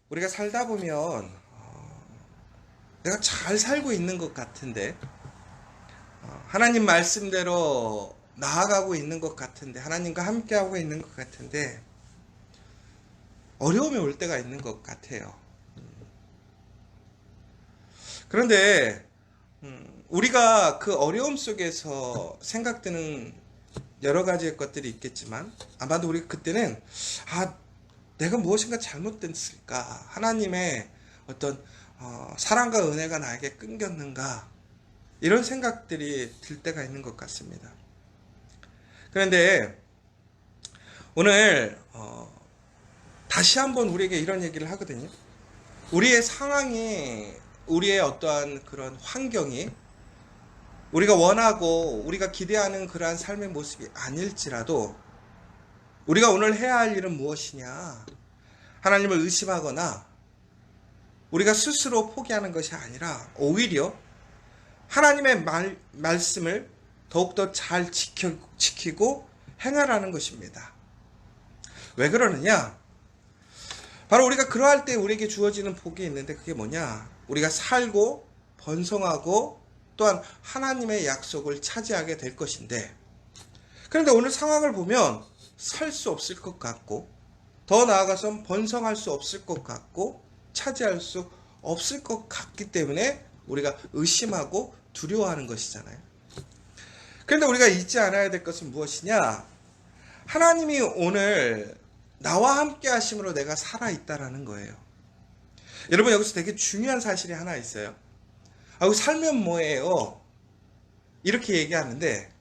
우리가 살다 보면 내가 잘 살고 있는 것 같은데, 하나님 말씀대로 나아가고 있는 것 같은데, 하나님과 함께하고 있는 것 같은데 어려움이 올 때가 있는 것 같아요. 그런데 우리가 그 어려움 속에서 생각드는 여러 가지의 것들이 있겠지만, 아마도 우리 그때는 내가 무엇인가 잘못됐을까, 하나님의 어떤 사랑과 은혜가 나에게 끊겼는가, 이런 생각들이 들 때가 있는 것 같습니다. 그런데 오늘 다시 한번 우리에게 이런 얘기를 하거든요. 우리의 상황이, 우리의 어떠한 그런 환경이 우리가 원하고 우리가 기대하는 그러한 삶의 모습이 아닐지라도 우리가 오늘 해야 할 일은 무엇이냐, 하나님을 의심하거나 우리가 스스로 포기하는 것이 아니라 오히려 하나님의 말씀을 더욱더 잘 지키고 행하라는 것입니다. 왜 그러느냐? 바로 우리가 그러할 때 우리에게 주어지는 복이 있는데, 그게 뭐냐? 우리가 살고 번성하고 또한 하나님의 약속을 차지하게 될 것인데, 그런데 오늘 상황을 보면 살 수 없을 것 같고, 더 나아가서 번성할 수 없을 것 같고, 차지할 수 없을 것 같기 때문에 우리가 의심하고 두려워하는 것이잖아요. 그런데 우리가 잊지 않아야 될 것은 무엇이냐? 하나님이 오늘 나와 함께 하심으로 내가 살아있다라는 거예요. 여러분, 여기서 되게 중요한 사실이 하나 있어요. 살면 뭐예요? 이렇게 얘기하는데,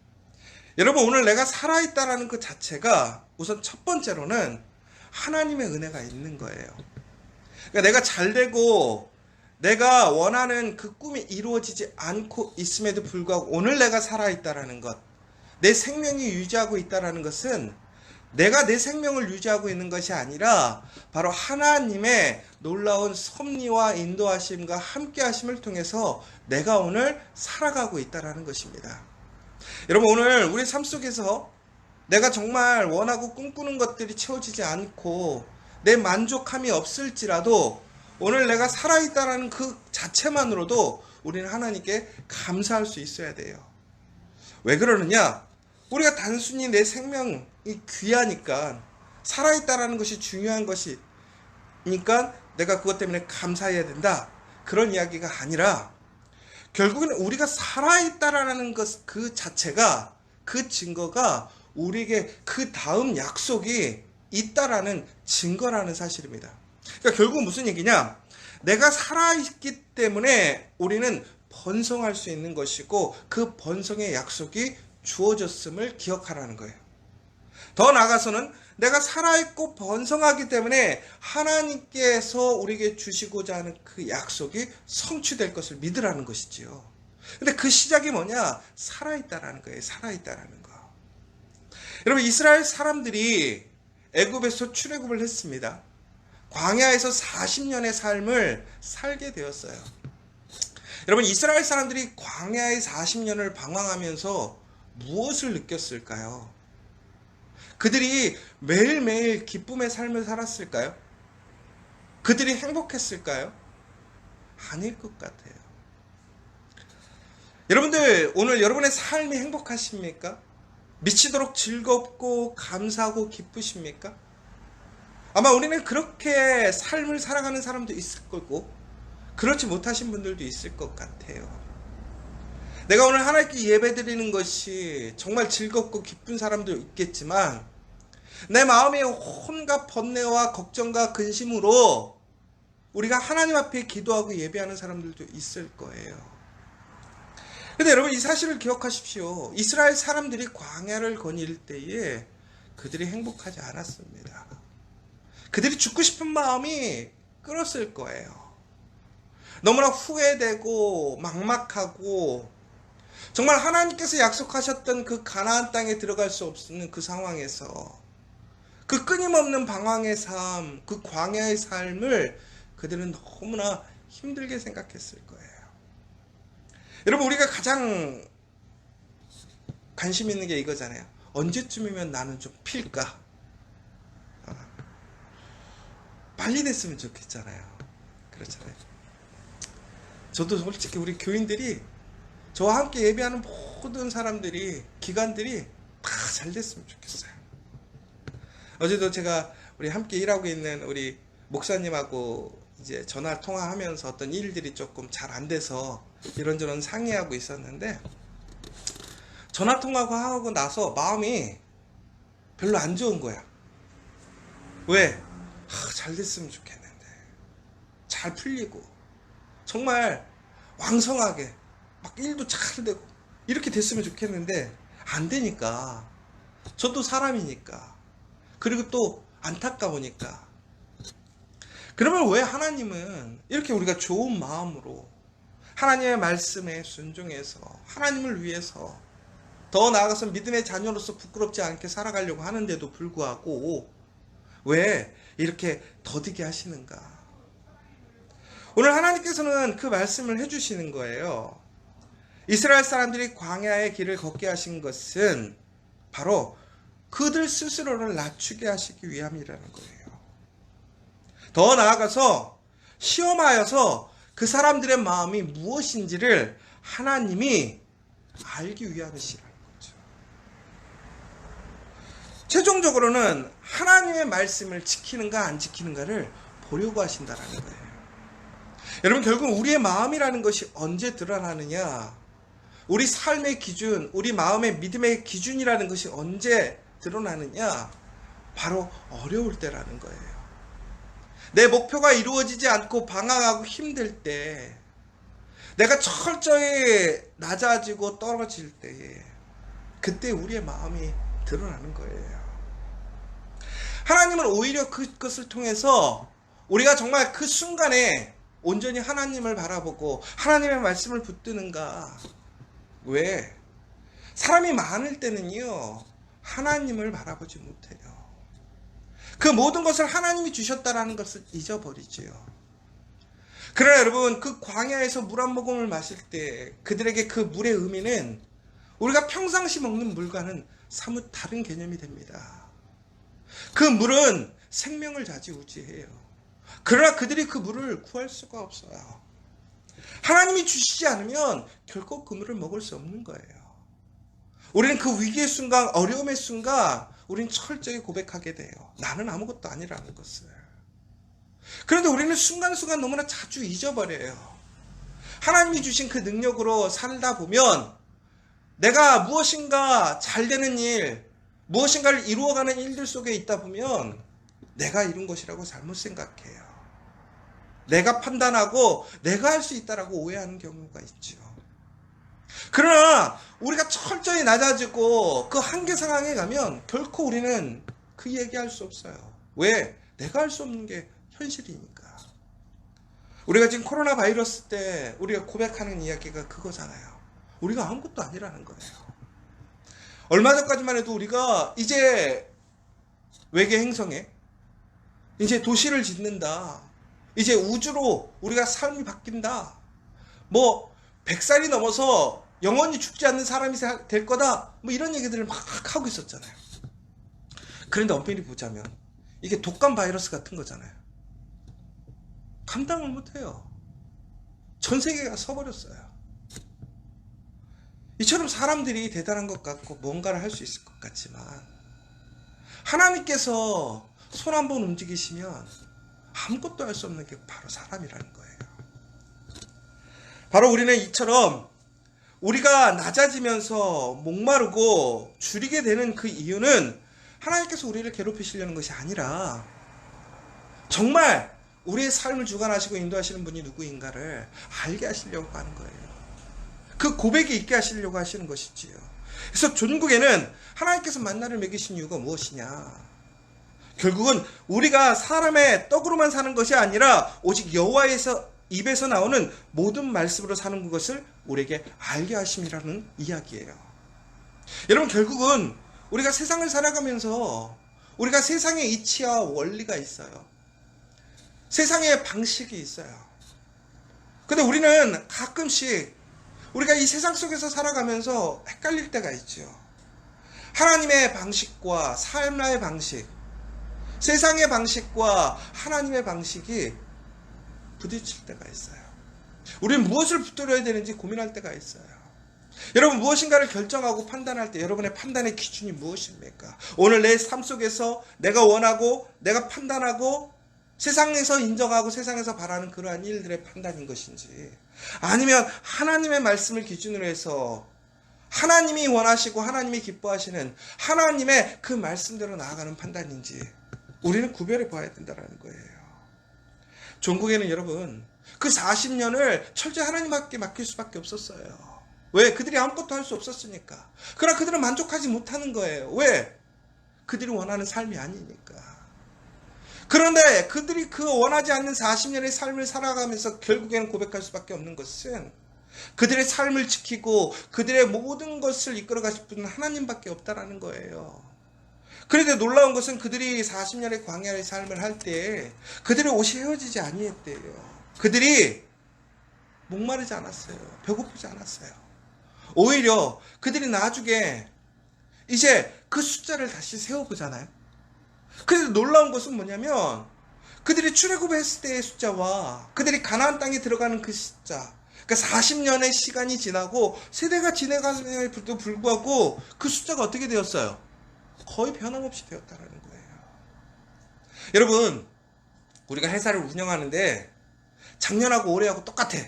여러분, 오늘 내가 살아있다라는 그 자체가 우선 첫 번째로는 하나님의 은혜가 있는 거예요. 그러니까 내가 잘되고 내가 원하는 그 꿈이 이루어지지 않고 있음에도 불구하고 오늘 내가 살아있다라는 것, 내 생명이 유지하고 있다라는 것은 내가 내 생명을 유지하고 있는 것이 아니라 바로 하나님의 놀라운 섭리와 인도하심과 함께하심을 통해서 내가 오늘 살아가고 있다라는 것입니다. 여러분, 오늘 우리 삶 속에서 내가 정말 원하고 꿈꾸는 것들이 채워지지 않고 내 만족함이 없을지라도 오늘 내가 살아있다라는 그 자체만으로도 우리는 하나님께 감사할 수 있어야 돼요. 왜 그러느냐? 우리가 단순히 내 생명이 귀하니까, 살아있다라는 것이 중요한 것이니까 내가 그것 때문에 감사해야 된다, 그런 이야기가 아니라, 결국은 우리가 살아있다라는 것 그 자체가, 그 증거가 우리에게 그 다음 약속이 있다라는 증거라는 사실입니다. 그러니까 결국 무슨 얘기냐? 내가 살아있기 때문에 우리는 번성할 수 있는 것이고, 그 번성의 약속이 주어졌음을 기억하라는 거예요. 더 나아가서는 내가 살아있고 번성하기 때문에 하나님께서 우리에게 주시고자 하는 그 약속이 성취될 것을 믿으라는 것이지요. 근데 그 시작이 뭐냐? 살아있다라는 거예요. 살아있다라는 거. 여러분, 이스라엘 사람들이 애굽에서 출애굽을 했습니다. 광야에서 40년의 삶을 살게 되었어요. 여러분, 이스라엘 사람들이 광야의 40년을 방황하면서 무엇을 느꼈을까요? 그들이 매일매일 기쁨의 삶을 살았을까요? 그들이 행복했을까요? 아닐 것 같아요. 여러분들, 오늘 여러분의 삶이 행복하십니까? 미치도록 즐겁고 감사하고 기쁘십니까? 아마 우리는 그렇게 삶을 살아가는 사람도 있을 거고, 그렇지 못하신 분들도 있을 것 같아요. 내가 오늘 하나님께 예배드리는 것이 정말 즐겁고 기쁜 사람도 있겠지만, 내 마음에 온갖 번뇌와 걱정과 근심으로 우리가 하나님 앞에 기도하고 예배하는 사람들도 있을 거예요. 근데 여러분, 이 사실을 기억하십시오. 이스라엘 사람들이 광야를 거닐 때에 그들이 행복하지 않았습니다. 그들이 죽고 싶은 마음이 끌었을 거예요. 너무나 후회되고 막막하고, 정말 하나님께서 약속하셨던 그 가나안 땅에 들어갈 수 없는 그 상황에서 그 끊임없는 방황의 삶, 그 광야의 삶을 그들은 너무나 힘들게 생각했을 거예요. 여러분, 우리가 가장 관심 있는 게 이거잖아요. 언제쯤이면 나는 좀 필까? 빨리 됐으면 좋겠잖아요. 그렇잖아요. 저도 솔직히 우리 교인들이, 저와 함께 예배하는 모든 사람들이, 기관들이 다 잘 됐으면 좋겠어요. 어제도 제가 우리 함께 일하고 있는 우리 목사님하고 이제 전화 통화하면서 어떤 일들이 조금 잘 안 돼서 이런저런 상의하고 있었는데, 전화 통화하고 나서 마음이 별로 안 좋은 거야. 왜? 잘 됐으면 좋겠는데, 잘 풀리고 정말 왕성하게 막 일도 잘 되고 이렇게 됐으면 좋겠는데 안 되니까, 저도 사람이니까, 그리고 또 안타까우니까. 그러면 왜 하나님은 이렇게 우리가 좋은 마음으로 하나님의 말씀에 순종해서 하나님을 위해서, 더 나아가서 믿음의 자녀로서 부끄럽지 않게 살아가려고 하는데도 불구하고 왜 이렇게 더디게 하시는가? 오늘 하나님께서는 그 말씀을 해주시는 거예요. 이스라엘 사람들이 광야의 길을 걷게 하신 것은 바로 그들 스스로를 낮추게 하시기 위함이라는 거예요. 더 나아가서 시험하여서 그 사람들의 마음이 무엇인지를 하나님이 알기 위함이시라는 거죠. 최종적으로는 하나님의 말씀을 지키는가 안 지키는가를 보려고 하신다는 거예요. 여러분, 결국 우리의 마음이라는 것이 언제 드러나느냐, 우리 삶의 기준, 우리 마음의 믿음의 기준이라는 것이 언제 드러나느냐, 바로 어려울 때라는 거예요. 내 목표가 이루어지지 않고 방황하고 힘들 때, 내가 철저히 낮아지고 떨어질 때에, 그때 우리의 마음이 드러나는 거예요. 하나님은 오히려 그것을 통해서 우리가 정말 그 순간에 온전히 하나님을 바라보고 하나님의 말씀을 붙드는가. 왜? 사람이 많을 때는요, 하나님을 바라보지 못해요. 그 모든 것을 하나님이 주셨다라는 것을 잊어버리지요. 그러나 여러분, 그 광야에서 물 한 모금을 마실 때 그들에게 그 물의 의미는 우리가 평상시 먹는 물과는 사뭇 다른 개념이 됩니다. 그 물은 생명을 좌지우지해요. 그러나 그들이 그 물을 구할 수가 없어요. 하나님이 주시지 않으면 결코 그 물을 먹을 수 없는 거예요. 우리는 그 위기의 순간, 어려움의 순간 우리는 철저히 고백하게 돼요. 나는 아무것도 아니라는 것을. 그런데 우리는 순간순간 너무나 자주 잊어버려요. 하나님이 주신 그 능력으로 살다 보면 내가 무엇인가 잘 되는 일, 무엇인가를 이루어가는 일들 속에 있다 보면 내가 이룬 것이라고 잘못 생각해요. 내가 판단하고 내가 할 수 있다라고 오해하는 경우가 있죠. 그러나 우리가 철저히 낮아지고 그 한계 상황에 가면 결코 우리는 그 얘기할 수 없어요. 왜? 내가 할 수 없는 게 현실이니까. 우리가 지금 코로나 바이러스 때 우리가 고백하는 이야기가 그거잖아요. 우리가 아무것도 아니라는 거예요. 얼마 전까지만 해도 우리가 이제 외계 행성에 이제 도시를 짓는다, 이제 우주로 우리가 삶이 바뀐다, 뭐 100살이 넘어서 영원히 죽지 않는 사람이 될 거다, 뭐 이런 얘기들을 막 하고 있었잖아요. 그런데 엄밀히 보자면 이게 독감 바이러스 같은 거잖아요. 감당을 못해요. 전 세계가 서버렸어요. 이처럼 사람들이 대단한 것 같고 뭔가를 할 수 있을 것 같지만 하나님께서 손 한번 움직이시면 아무것도 할 수 없는 게 바로 사람이라는 거예요. 바로 우리는 이처럼 우리가 낮아지면서 목마르고 줄이게 되는 그 이유는 하나님께서 우리를 괴롭히시려는 것이 아니라 정말 우리의 삶을 주관하시고 인도하시는 분이 누구인가를 알게 하시려고 하는 거예요. 그 고백이 있게 하시려고 하시는 것이지요. 그래서 종국에는 하나님께서 만나를 먹이신 이유가 무엇이냐? 결국은 우리가 사람의 떡으로만 사는 것이 아니라 오직 여호와에서 입에서 나오는 모든 말씀으로 사는 것을 우리에게 알게 하심이라는 이야기예요. 여러분, 결국은 우리가 세상을 살아가면서 우리가 세상의 이치와 원리가 있어요. 세상의 방식이 있어요. 근데 우리는 가끔씩 우리가 이 세상 속에서 살아가면서 헷갈릴 때가 있죠. 하나님의 방식과 삶의 방식, 세상의 방식과 하나님의 방식이 부딪힐 때가 있어요. 우리는 무엇을 붙들어야 되는지 고민할 때가 있어요. 여러분, 무엇인가를 결정하고 판단할 때 여러분의 판단의 기준이 무엇입니까? 오늘 내 삶 속에서 내가 원하고 내가 판단하고 세상에서 인정하고 세상에서 바라는 그러한 일들의 판단인 것인지, 아니면 하나님의 말씀을 기준으로 해서 하나님이 원하시고 하나님이 기뻐하시는 하나님의 그 말씀대로 나아가는 판단인지 우리는 구별해 봐야 된다는 거예요. 종국에는 여러분 그 40년을 철저히 하나님께 맡길 수밖에 없었어요. 왜? 그들이 아무것도 할 수 없었으니까. 그러나 그들은 만족하지 못하는 거예요. 왜? 그들이 원하는 삶이 아니니까. 그런데 그들이 그 원하지 않는 40년의 삶을 살아가면서 결국에는 고백할 수밖에 없는 것은 그들의 삶을 지키고 그들의 모든 것을 이끌어 가실 분은 하나님밖에 없다라는 거예요. 그런데 놀라운 것은 그들이 40년의 광야의 삶을 할 때 그들의 옷이 헤어지지 아니했대요. 그들이 목마르지 않았어요. 배고프지 않았어요. 오히려 그들이 나중에 이제 그 숫자를 다시 세워보잖아요. 그래서 놀라운 것은 뭐냐면 그들이 출애굽했을 때의 숫자와 그들이 가나안 땅에 들어가는 그 숫자, 그러니까 40년의 시간이 지나고 세대가 지나감에도 불구하고 그 숫자가 어떻게 되었어요? 거의 변함없이 되었다는 거예요. 여러분, 우리가 회사를 운영하는데 작년하고 올해하고 똑같아.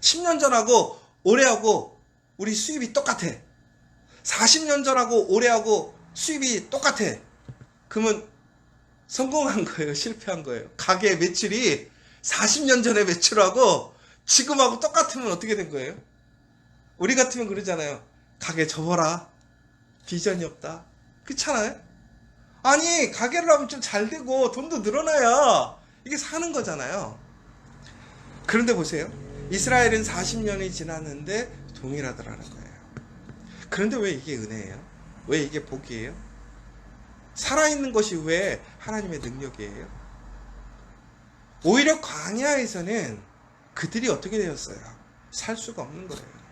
10년 전하고 올해하고 우리 수입이 똑같아. 40년 전하고 올해하고 수입이 똑같아. 그러면 성공한 거예요? 실패한 거예요? 가게 매출이 40년 전에 매출하고 지금하고 똑같으면 어떻게 된 거예요? 우리 같으면 그러잖아요. 가게 접어라. 비전이 없다. 그렇잖아요? 아니, 가게를 하면 좀 잘 되고 돈도 늘어나야 이게 사는 거잖아요. 그런데 보세요. 이스라엘은 40년이 지났는데 동일하더라는 거예요. 그런데 왜 이게 은혜예요? 왜 이게 복이에요? 살아있는 것이 왜 하나님의 능력이에요? 오히려 광야에서는 그들이 어떻게 되었어요? 살 수가 없는 거예요.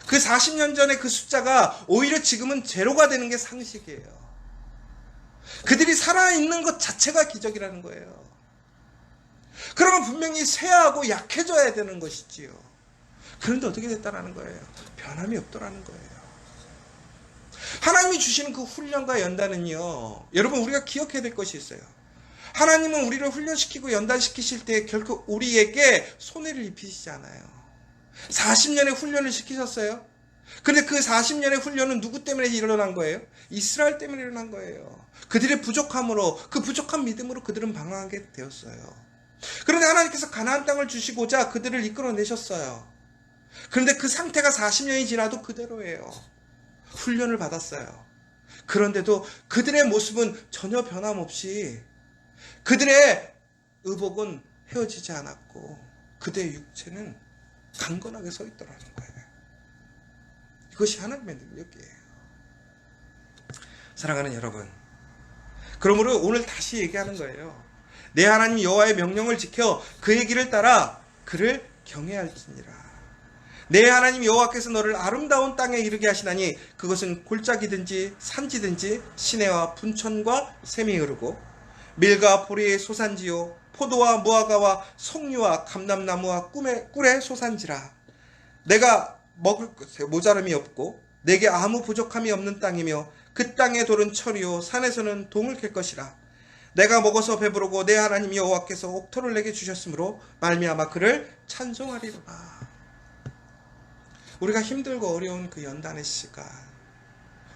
그 40년 전에 그 숫자가 오히려 지금은 제로가 되는 게 상식이에요. 그들이 살아있는 것 자체가 기적이라는 거예요. 그러면 분명히 쇠하고 약해져야 되는 것이지요. 그런데 어떻게 됐다라는 거예요? 변함이 없더라는 거예요. 하나님이 주시는 그 훈련과 연단은요, 여러분 우리가 기억해야 될 것이 있어요. 하나님은 우리를 훈련시키고 연단시키실 때 결코 우리에게 손해를 입히시지 않아요. 40년의 훈련을 시키셨어요. 근데 그 40년의 훈련은 누구 때문에 일어난 거예요? 이스라엘 때문에 일어난 거예요. 그들의 부족함으로, 그 부족한 믿음으로 그들은 방황하게 되었어요. 그런데 하나님께서 가나안 땅을 주시고자 그들을 이끌어내셨어요. 그런데 그 상태가 40년이 지나도 그대로예요. 훈련을 받았어요. 그런데도 그들의 모습은 전혀 변함없이 그들의 의복은 헤어지지 않았고 그들의 육체는 강건하게 서 있더라는 거예요. 이것이 하나님의 능력이에요. 사랑하는 여러분, 그러므로 오늘 다시 얘기하는 거예요. 내 하나님 여호와의 명령을 지켜 그의 길을 따라 그를 경외할지니라. 내 하나님 여호와께서 너를 아름다운 땅에 이르게 하시나니 그것은 골짜기든지 산지든지 시내와 분천과 샘이 흐르고 밀과 보리의 소산지요 포도와 무화과와 석류와 감람나무와 꿀의 소산지라. 내가 먹을 것에 모자람이 없고 내게 아무 부족함이 없는 땅이며 그 땅의 돌은 철이요 산에서는 동을 캘 것이라. 내가 먹어서 배부르고 내 하나님 여호와께서 옥토를 내게 주셨으므로 말미암아 그를 찬송하리로다. 우리가 힘들고 어려운 그 연단의 시간,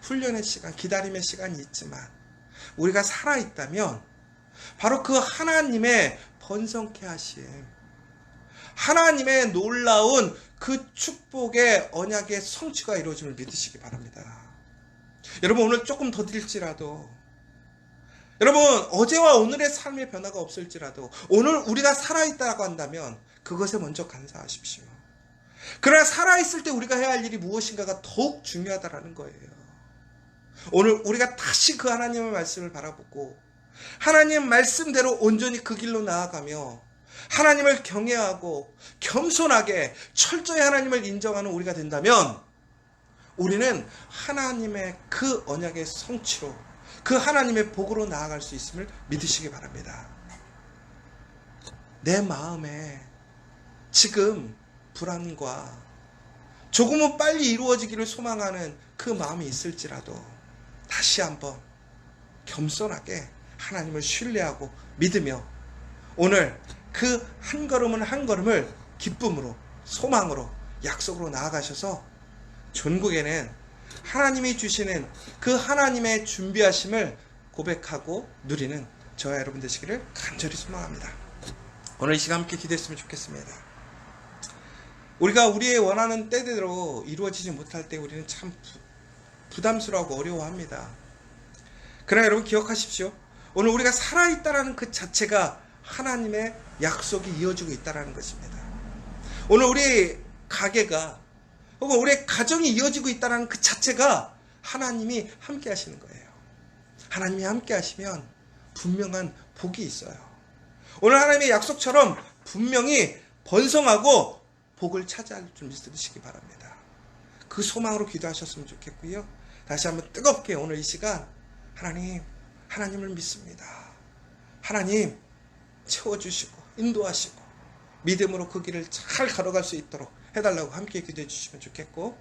훈련의 시간, 기다림의 시간이 있지만 우리가 살아있다면 바로 그 하나님의 번성케 하심, 하나님의 놀라운 그 축복의 언약의 성취가 이루어짐을 믿으시기 바랍니다. 여러분, 오늘 조금 더딜지라도, 여러분 어제와 오늘의 삶의 변화가 없을지라도 오늘 우리가 살아있다고 한다면 그것에 먼저 감사하십시오. 그러나 살아있을 때 우리가 해야 할 일이 무엇인가가 더욱 중요하다는 거예요. 오늘 우리가 다시 그 하나님의 말씀을 바라보고 하나님 말씀대로 온전히 그 길로 나아가며 하나님을 경외하고 겸손하게 철저히 하나님을 인정하는 우리가 된다면 우리는 하나님의 그 언약의 성취로 그 하나님의 복으로 나아갈 수 있음을 믿으시기 바랍니다. 내 마음에 지금 불안과 조금은 빨리 이루어지기를 소망하는 그 마음이 있을지라도 다시 한번 겸손하게 하나님을 신뢰하고 믿으며 오늘 그 한 걸음은 한 걸음을 기쁨으로, 소망으로, 약속으로 나아가셔서 전국에는 하나님이 주시는 그 하나님의 준비하심을 고백하고 누리는 저와 여러분 되시기를 간절히 소망합니다. 오늘 이 시간 함께 기도했으면 좋겠습니다. 우리가 우리의 원하는 때대로 이루어지지 못할 때 우리는 참 부담스러워하고 어려워합니다. 그러나 여러분 기억하십시오. 오늘 우리가 살아있다는 그 자체가 하나님의 약속이 이어지고 있다는 것입니다. 오늘 우리 가게가 혹은 우리의 가정이 이어지고 있다는 그 자체가 하나님이 함께 하시는 거예요. 하나님이 함께 하시면 분명한 복이 있어요. 오늘 하나님의 약속처럼 분명히 번성하고 복을 차지할 줄 믿으시기 바랍니다. 그 소망으로 기도하셨으면 좋겠고요. 다시 한번 뜨겁게 오늘 이 시간 하나님을 믿습니다. 하나님 채워주시고 인도하시고 믿음으로 그 길을 잘 걸어갈 수 있도록 해달라고 함께 기도해 주시면 좋겠고,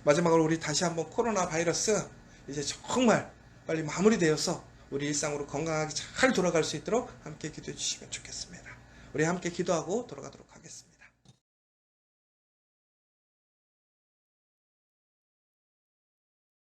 마지막으로 우리 다시 한번 코로나 바이러스 이제 정말 빨리 마무리되어서 우리 일상으로 건강하게 잘 돌아갈 수 있도록 함께 기도해 주시면 좋겠습니다. 우리 함께 기도하고 돌아가도록